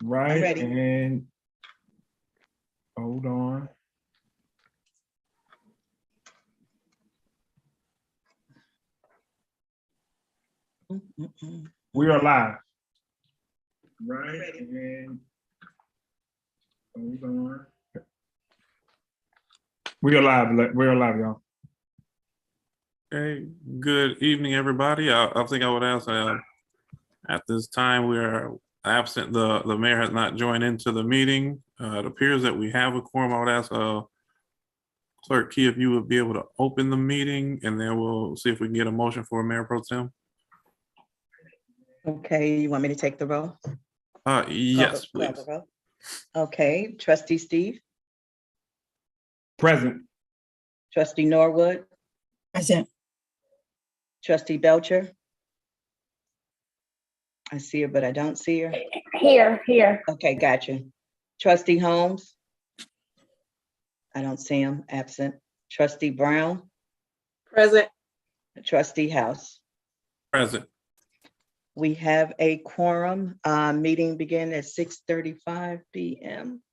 Right. I'm ready. And hold on. We are live. Right. And hold on. We are live. We are live, y'all. Okay, good evening, everybody. I think I would ask, at this time, we are absent. The mayor has not joined into the meeting. It appears that we have a quorum. I would ask Clerk Key if you would be able to open the meeting, and then we'll see if we can get a motion for Mayor Pro Tem. Okay, you want me to take the roll? Yes, Call the please. roll. Okay, Trustee Steve, Present. Trustee Norwood, Present. Trustee Belcher. I see her, but I don't see her. Here. Okay, gotcha. Trustee Holmes. I don't see him, absent. Trustee Brown, Present. Trustee House. Present. We have a quorum. Meeting begin at 6:35 p.m.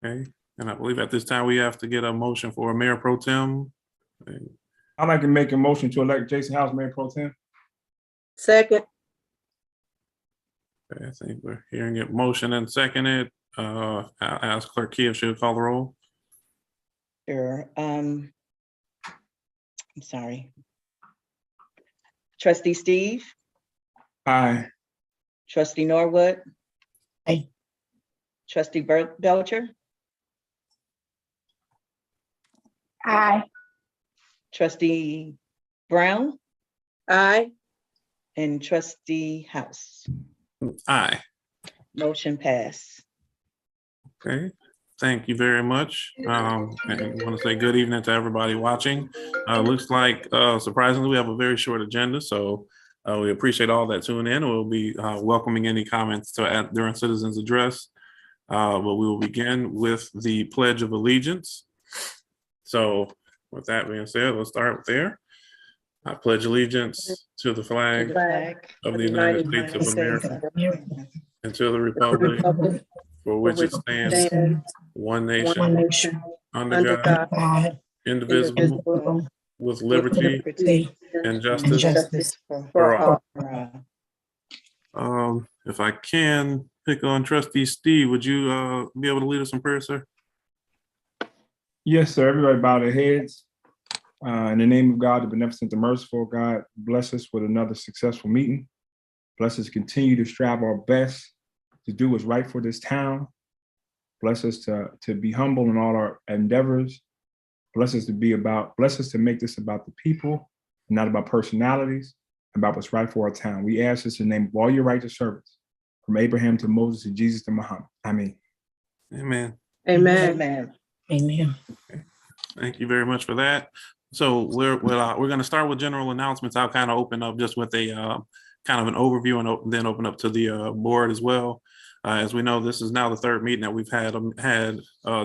Okay, and I believe at this time we have to get a motion for Mayor Pro Tem. I'd like to make a motion to elect Jason House Mayor Pro Tem. Second. Okay, I think we're hearing it motion and seconded. I'll ask Clerk Key if she'll call the roll. Sure. I'm sorry. Trustee Steve, Aye. Trustee Norwood. Aye. Trustee Belcher, Aye. Trustee Brown, Aye. and Trustee House. Aye. Motion pass. Okay, thank you very much. And I want to say good evening to everybody watching. Looks like surprisingly, we have a very short agenda, so we appreciate all that tuning in. We'll be welcoming any comments during citizens' address. But we will begin with the Pledge of Allegiance. So with that being said, let's start there. I pledge allegiance to the flag of the United States of America and to the republic for which it stands, one nation, under God, indivisible, with liberty and justice for all. If I can pick on Trustee Steve, would you be able to lead us in prayer, sir? Yes, sir. Everybody bow their heads. In the name of God, the beneficent, the merciful, God bless us with another successful meeting. Bless us to continue to strive our best to do what's right for this town. Bless us to be humble in all our endeavors. Bless us to make this about the people, and not about personalities, about what's right for our town. We ask this in the name of all your righteous servants, from Abraham to Moses to Jesus to Muhammad. Amen. Amen. Amen. Amen. Okay. Thank you very much for that. So we're going to start with general announcements. I'll kind of open up just with a kind of an overview and then open up to the board as well. As we know, this is now the third meeting that we've had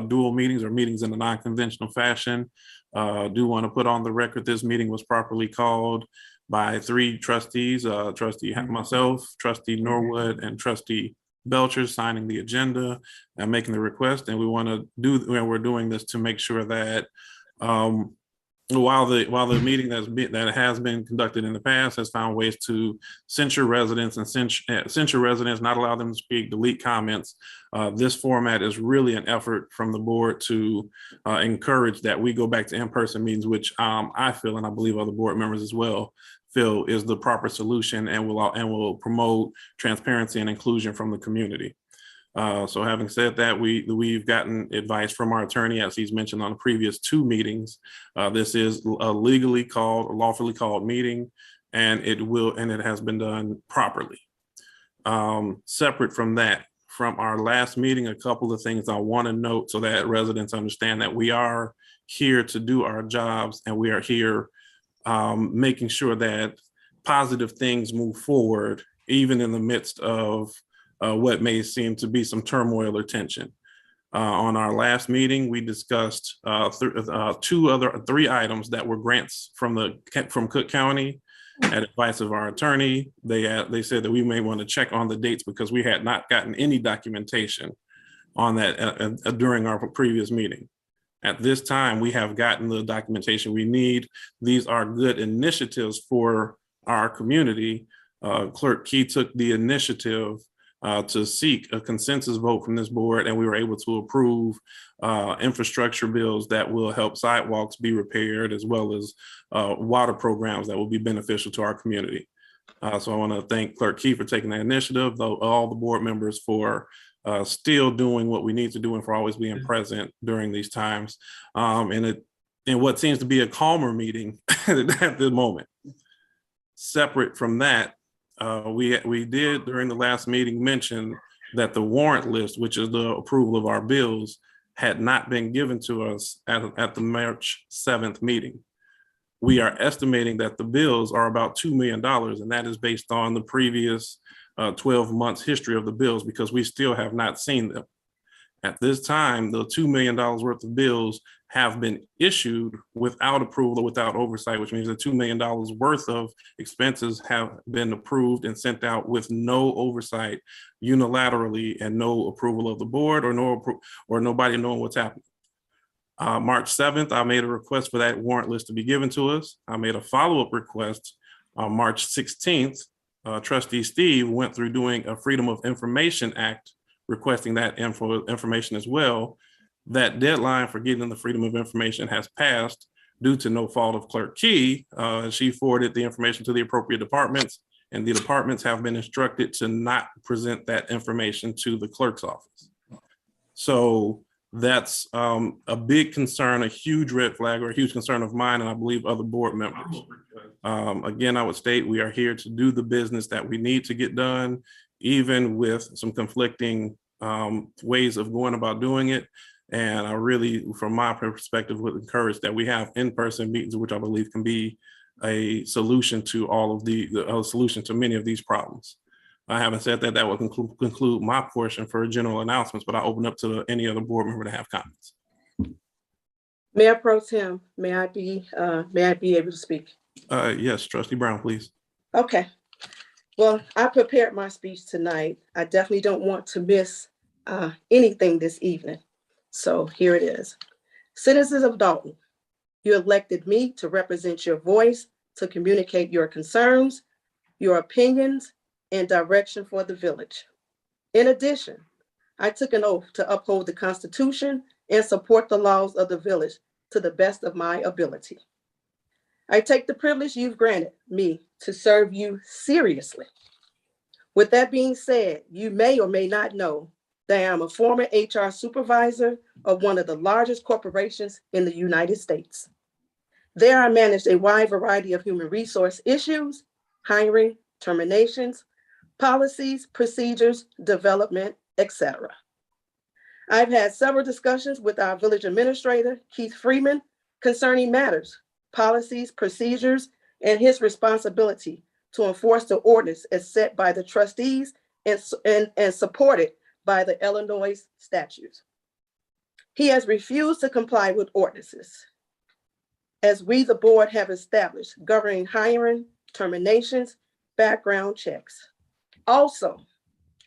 dual meetings or meetings in a non-conventional fashion. Do want to put on the record this meeting was properly called by three trustees, Trustee myself, Trustee Norwood, and Trustee Belcher signing the agenda and making the request. And we're doing this to make sure that while the meeting that has been conducted in the past has found ways to censure residents and censure residents, not allow them to speak, delete comments, this format is really an effort from the board to encourage that we go back to in-person meetings, which I feel, and I believe other board members as well, feel is the proper solution and will promote transparency and inclusion from the community. So having said that, we've gotten advice from our attorney, as he's mentioned on the previous two meetings. This is a lawfully called meeting, and it has been done properly. Separate from that, from our last meeting, a couple of things I want to note so that residents understand that we are here to do our jobs, and we are here making sure that positive things move forward, even in the midst of what may seem to be some turmoil or tension. On our last meeting, we discussed three items that were grants from Cook County At advice of our attorney, they said that we may want to check on the dates because we had not gotten any documentation on that during our previous meeting. At this time, we have gotten the documentation we need. These are good initiatives for our community. Clerk Key took the initiative to seek a consensus vote from this board, and we were able to approve infrastructure bills that will help sidewalks be repaired, as well as water programs that will be beneficial to our community. So I want to thank Clerk Key for taking that initiative, though all the board members for still doing what we need to do and for always being present during these times. And what seems to be a calmer meeting at the moment. Separate from that, we did during the last meeting mention that the warrant list, which is the approval of our bills, had not been given to us at the March 7th meeting. We are estimating that the bills are about $2 million, and that is based on the previous 12 months history of the bills, because we still have not seen them. At this time, the $2 million worth of bills have been issued without approval or without oversight, which means the $2 million worth of expenses have been approved and sent out with no oversight unilaterally and no approval of the board or nobody knowing what's happening. March 7th, I made a request for that warrant list to be given to us. I made a follow-up request on March 16th. Trustee Steve went through doing a Freedom of Information Act, requesting that information as well. That deadline for getting the Freedom of Information has passed due to no fault of Clerk Key. She forwarded the information to the appropriate departments, and the departments have been instructed to not present that information to the clerk's office. So that's a big concern, a huge red flag, or a huge concern of mine, and I believe other board members. Again, I would state we are here to do the business that we need to get done, even with some conflicting ways of going about doing it. And I really, from my perspective, would encourage that we have in-person meetings, which I believe can be a solution to all of a solution to many of these problems. I haven't said that that will conclude my portion for general announcements, but I open up to any other board member to have comments. Mayor Pro Tem, may I be able to speak? Yes, Trustee Brown, please. Okay. Well, I prepared my speech tonight. I definitely don't want to miss anything this evening. So here it is. Citizens of Dalton, you elected me to represent your voice, to communicate your concerns, your opinions, and direction for the village. In addition, I took an oath to uphold the Constitution and support the laws of the village to the best of my ability. I take the privilege you've granted me to serve you seriously. With that being said, you may or may not know that I am a former HR supervisor of one of the largest corporations in the United States. There I managed a wide variety of human resource issues, hiring, terminations, policies, procedures, development, etc. I've had several discussions with our village administrator, Keith Freeman, concerning matters, policies, procedures, and his responsibility to enforce the ordinance as set by the trustees and supported by the Illinois statutes. He has refused to comply with ordinances, as we, the board, have established governing hiring, terminations, background checks. Also,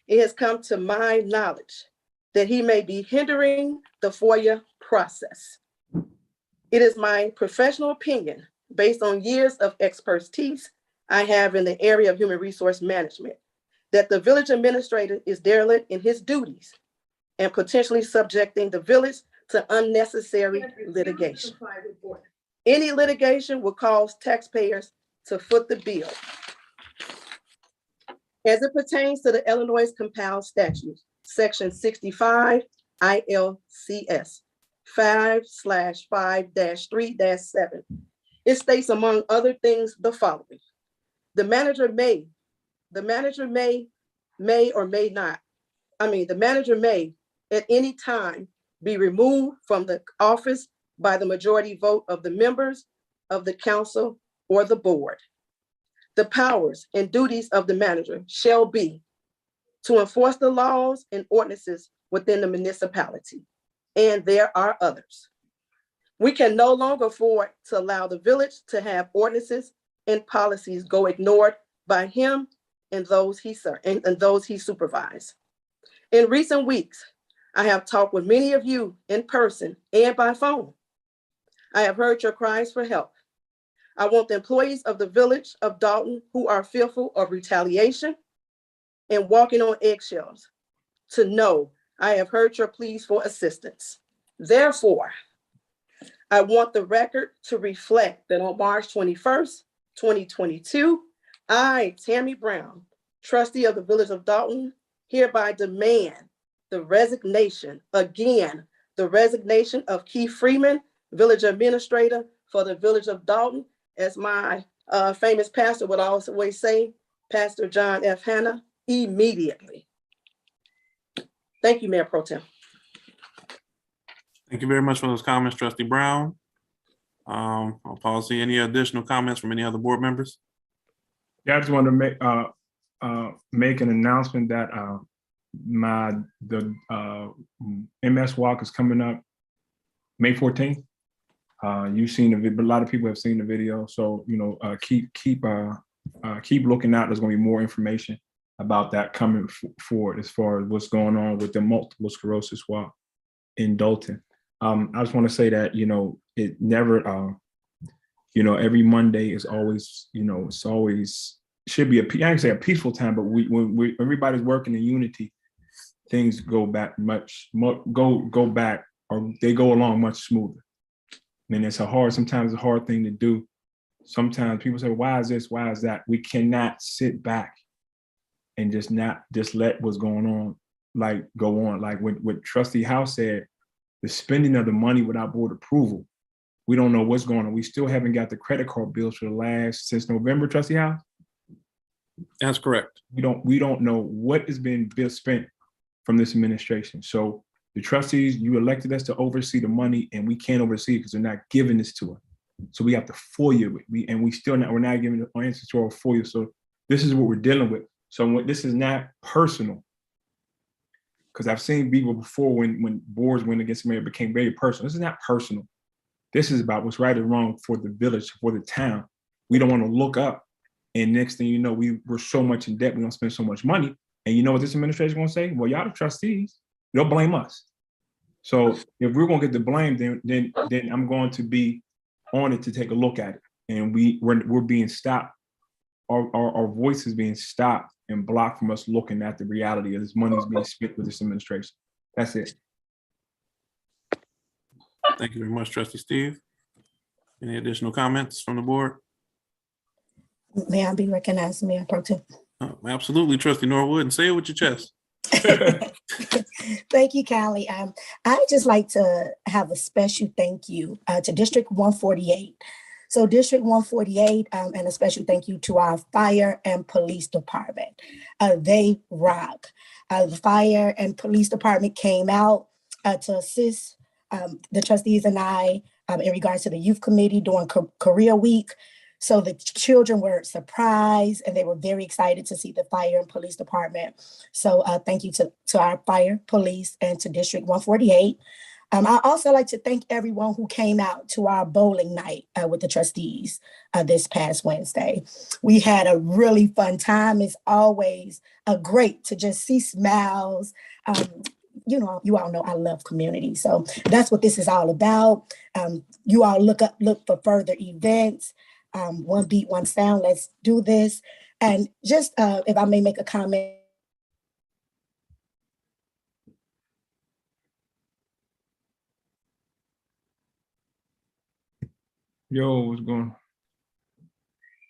it has come to my knowledge that he may be hindering the FOIA process. It is my professional opinion, based on years of expertise I have in the area of human resource management, that the village administrator is derelict in his duties and potentially subjecting the village to unnecessary litigation. Any litigation will cause taxpayers to foot the bill. As it pertains to the Illinois compiled statutes, section 65 ILCS 5/5-3-7, it states, among other things, the following. The manager may at any time be removed from the office by the majority vote of the members of the council or the board. The powers and duties of the manager shall be to enforce the laws and ordinances within the municipality, and there are others. We can no longer afford to allow the village to have ordinances and policies go ignored by him and those he supervised. In recent weeks, I have talked with many of you in person and by phone. I have heard your cries for help. I want the employees of the village of Dalton who are fearful of retaliation and walking on eggshells to know I have heard your pleas for assistance. Therefore, I want the record to reflect that on March 21st, 2022, I, Tammy Brown, trustee of the village of Dalton, hereby demand the resignation, again, the resignation of Keith Freeman, village administrator for the village of Dalton, as my famous pastor would always say, Pastor John F. Hanna, immediately. Thank you, Mayor Pro Tem. Thank you very much for those comments, Trustee Brown. I'll pause. See any additional comments from any other board members? Yeah, I just wanted to make an announcement that the MS Walk is coming up May 14th. You've seen the video, a lot of people have seen the video, so keep looking out. There's going to be more information about that coming forward as far as what's going on with the multiple sclerosis walk in Dalton. I just want to say that it never every Monday is always it's always should be I can't say a peaceful time, but when everybody's working in unity, things go back go back, or they go along much smoother. I mean, sometimes it's a hard thing to do. Sometimes people say, why is this? Why is that? We cannot sit back and just let what's going on go on. Like what Trustee House said, the spending of the money without board approval. We don't know what's going on. We still haven't got the credit card bills since November, Trustee House. That's correct. We don't know what is being spent from this administration. So the trustees, you elected us to oversee the money, and we can't oversee it because they're not giving this to us. So we have to FOIA it. We're not giving the answers to our FOIA. So this is what we're dealing with. So this is not personal. Because I've seen people before when boards went against the mayor, it became very personal. This is not personal. This is about what's right and wrong for the village, for the town. We don't want to look up, and next thing you know, we're so much in debt, we don't spend so much money. And you know what this administration is going to say? Well, y'all the trustees, they'll blame us. So if we're going to get the blame, then I'm going to be on it to take a look at it. And we're being stopped. Our voice is being stopped and blocked from us looking at the reality of this money is being spent with this administration. That's it. Thank you very much, Trustee Steve. Any additional comments from the board? May I be recognized, Mayor Pro Tem? Absolutely, Trustee Norwood, and say it with your chest. Thank you, Callie. I'd just like to have a special thank you to District 148. So District 148, and a special thank you to our fire and police department. They rock. The fire and police department came out to assist the trustees and I in regards to the youth committee during career week. So the children were surprised and they were very excited to see the fire and police department. So thank you to our fire, police, and to District 148. I also like to thank everyone who came out to our bowling night with the trustees this past Wednesday. We had a really fun time. It's always great to just see smiles. You all know I love community. So that's what this is all about. You all look for further events. One beat, one sound. Let's do this. And just if I may make a comment. Yo, what's going on?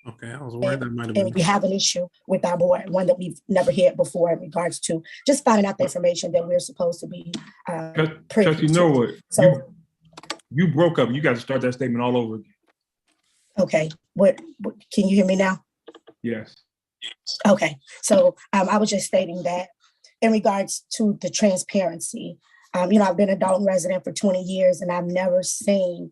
Okay, I was worried that might have And been. we have an issue with our board, one that we've never had before in regards to just finding out the information that we're supposed to be privy Trustee Norwood, So, you broke up. You got to start that statement all over again. okay, what can you hear me now? Yes. Okay, so I was just stating that in regards to the transparency, I've been a Dalton resident for 20 years and I've never seen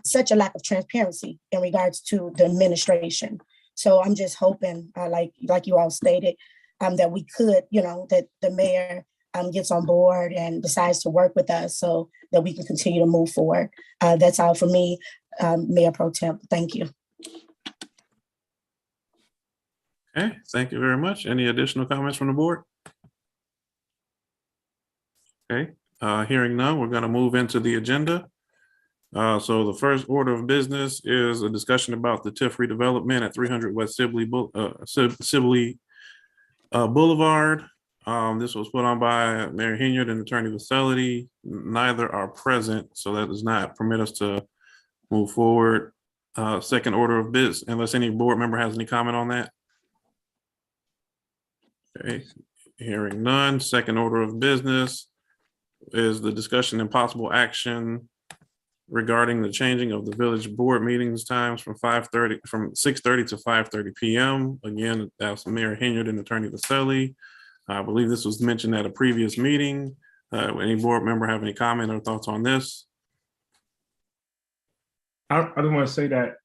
such a lack of transparency in regards to the administration. So I'm just hoping, like you all stated, that we could, that the mayor gets on board and decides to work with us so that we can continue to move forward. That's all for me, Mayor Pro Tem. Thank you. Okay, thank you very much. Any additional comments from the board? Okay, hearing none, we're going to move into the agenda. So the first order of business is a discussion about the TIF redevelopment at 300 West Sibley Boulevard. This was put on by Mayor Henyard and Attorney Vasselli. Neither are present, so that does not permit us to move forward. Second order of business, unless any board member has any comment on that. Okay, hearing none. Second order of business is the discussion and possible action regarding the changing of the village board meetings times from 6:30 to 5:30 p.m. Again, that's Mayor Henyard and Attorney Vasselli. I believe this was mentioned at a previous meeting. Any board member have any comment or thoughts on this? I don't want to say that,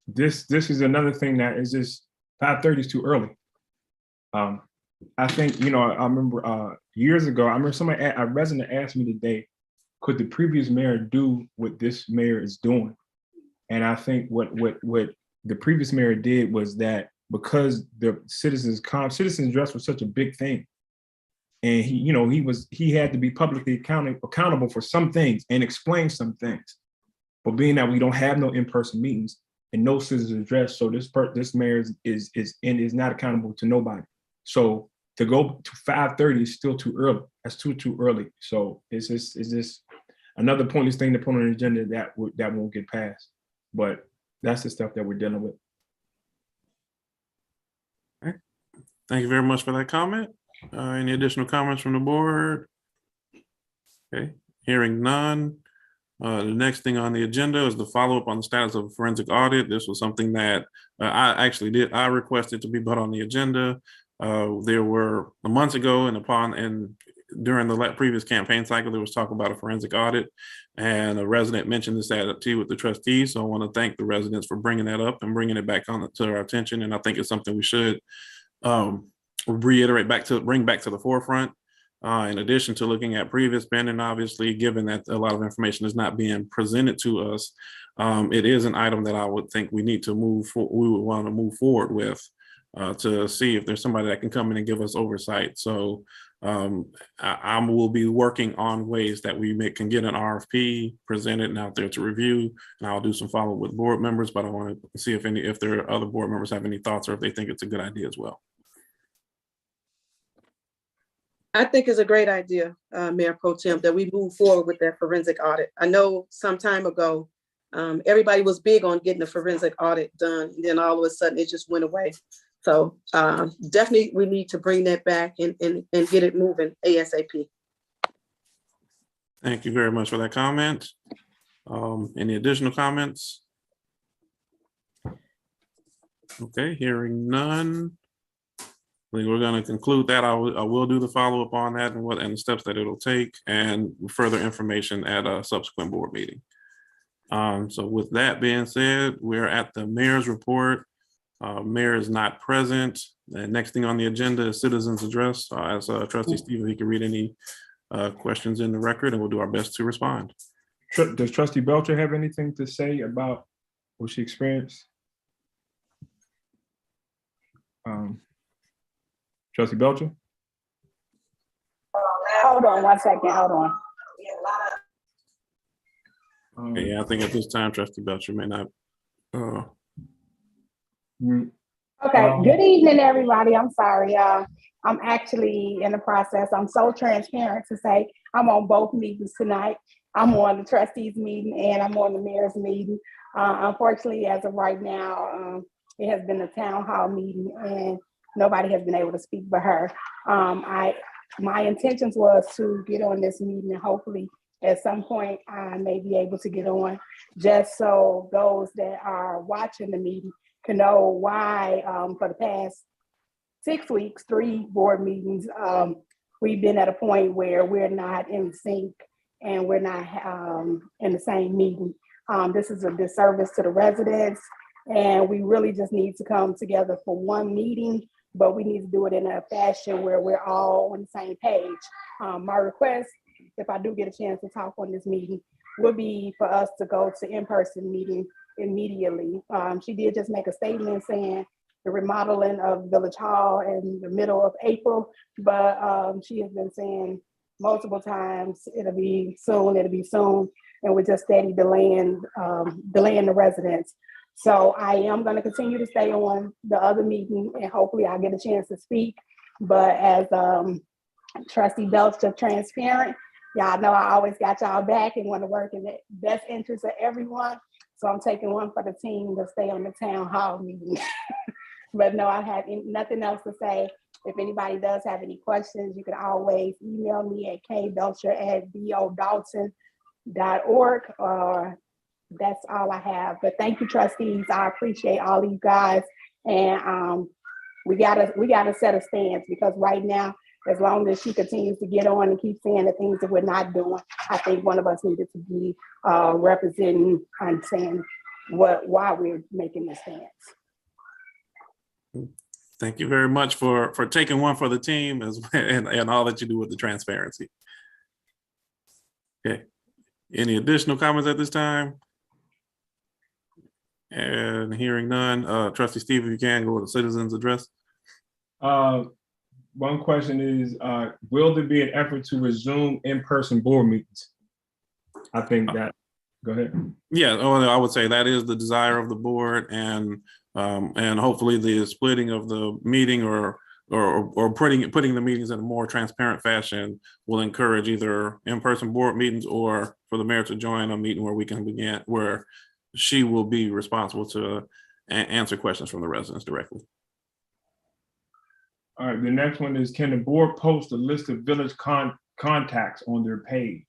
this is another thing that is just 5:30 is too early. I think, I remember years ago, I remember a resident asked me today, could the previous mayor do what this mayor is doing? And I think what the previous mayor did was that because the citizens address was such a big thing, and he had to be publicly accountable for some things and explain some things. But being that we don't have no in-person meetings and no citizens address, so this mayor is not accountable to nobody. So to go to 5:30 is still too early. That's too early. So it's just another pointless thing to put on the agenda that won't get passed. But that's the stuff that we're dealing with. Okay. Thank you very much for that comment. Any additional comments from the board? Okay, hearing none. The next thing on the agenda is the follow-up on the status of a forensic audit. This was something that I requested to be put on the agenda. There were months ago and during the previous campaign cycle, there was talk about a forensic audit, and a resident mentioned this at tea with the trustees. So I want to thank the residents for bringing that up and bringing it back to our attention. And I think it's something we should bring back to the forefront. In addition to looking at previous spending, obviously, given that a lot of information is not being presented to us, it is an item that I would think we would want to move forward with to see if there's somebody that can come in and give us oversight. So I will be working on ways that we can get an RFP presented and out there to review, and I'll do some follow-up with board members, but I want to see if there are other board members have any thoughts or if they think it's a good idea as well. I think it's a great idea, Mayor Pro Tem, that we move forward with that forensic audit. I know some time ago, everybody was big on getting a forensic audit done, and then all of a sudden it just went away. So definitely we need to bring that back and get it moving ASAP. Thank you very much for that comment. Any additional comments? Okay, hearing none. We're going to conclude that. I will do the follow-up on that and the steps that it'll take and further information at a subsequent board meeting. So with that being said, we're at the mayor's report. Mayor is not present. The next thing on the agenda is citizens address. As Trustee Stephen, he can read any questions in the record and we'll do our best to respond. Does Trustee Belcher have anything to say about what she experienced? Trustee Belcher? Hold on 1 second, hold on. Yeah, I think at this time, Trustee Belcher may not. Okay, good evening, everybody. I'm sorry. I'm actually in the process. I'm so transparent to say I'm on both meetings tonight. I'm on the trustees meeting and I'm on the mayor's meeting. Unfortunately, as of right now, it has been a town hall meeting and nobody has been able to speak but her. My intentions was to get on this meeting and hopefully at some point I may be able to get on just so those that are watching the meeting can know why for the past 6 weeks, 3 board meetings, we've been at a point where we're not in sync and we're not in the same meeting. This is a disservice to the residents and we really just need to come together for one meeting, but we need to do it in a fashion where we're all on the same page. My request, if I do get a chance to talk on this meeting, would be for us to go to in-person meeting immediately. She did just make a statement saying the remodeling of Village Hall in the middle of April, but she has been saying multiple times, it'll be soon, and we're just steady delaying the residents. So I am going to continue to stay on the other meeting, and hopefully I'll get a chance to speak. But as Trustee Belcher transparent, y'all know I always got y'all back and want to work in the best interest of everyone. So I'm taking one for the team to stay on the town hall meeting. But no, I have nothing else to say. If anybody does have any questions, you can always email me at kbelcher@bodalton.org, or that's all I have. But thank you, trustees. I appreciate all of you guys. And we gotta set a stance, because right now, as long as she continues to get on and keep saying the things that we're not doing, I think one of us needed to be representing and saying why we're making this stance. Thank you very much for taking one for the team and all that you do with the transparency. Okay. Any additional comments at this time? And hearing none, Trustee Steve, if you can go with the citizens address. One question is, will there be an effort to resume in-person board meetings? I think that, go ahead. Yeah, I would say that is the desire of the board, and hopefully the splitting of the meeting or putting the meetings in a more transparent fashion will encourage either in-person board meetings or for the mayor to join a meeting where we can begin, where she will be responsible to answer questions from the residents directly. All right, the next one is, can the board post a list of village contacts on their page?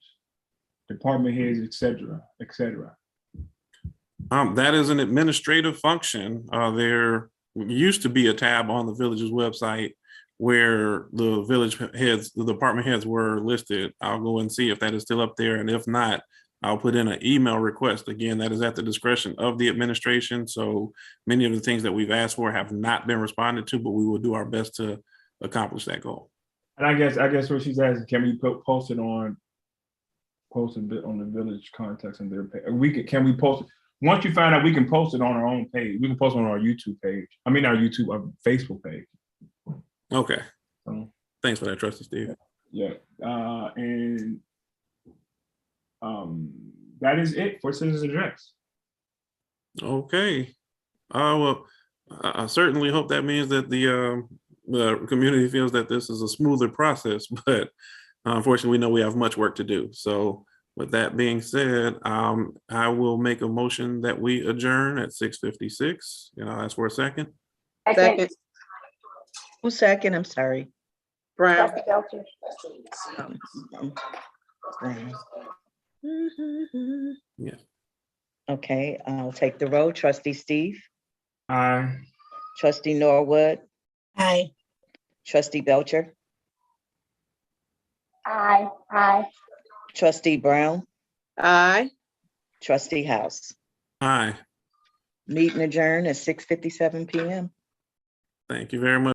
Department heads, et cetera, et cetera. That is an administrative function. There used to be a tab on the village's website where the village heads, the department heads were listed. I'll go and see if that is still up there. And if not, I'll put in an email request. Again, that is at the discretion of the administration. So many of the things that we've asked for have not been responded to, but we will do our best to accomplish that goal. And I guess what she's asking, can we post a bit on the village contacts on their page? Can we post it? Once you find out, we can post it on our own page. We can post it on our YouTube page. I mean, our Facebook page. Okay. Thanks for that, Trustee Steve. Yeah. That is it for citizens address. Okay. Well, I certainly hope that means that the community feels that this is a smoother process, but unfortunately, we know we have much work to do. So with that being said, I will make a motion that we adjourn at 6:56. And I'll ask for a second. Second. Who's second? I'm sorry. Brown. Trustee Belcher. Brown. Yeah. Okay, I'll take the roll. Trustee Steve, Aye. Trustee Norwood, Aye. Trustee Belcher, Aye. Trustee Brown, Aye. Trustee House. Aye. Meeting adjourned at 6:57 p.m. Thank you very much.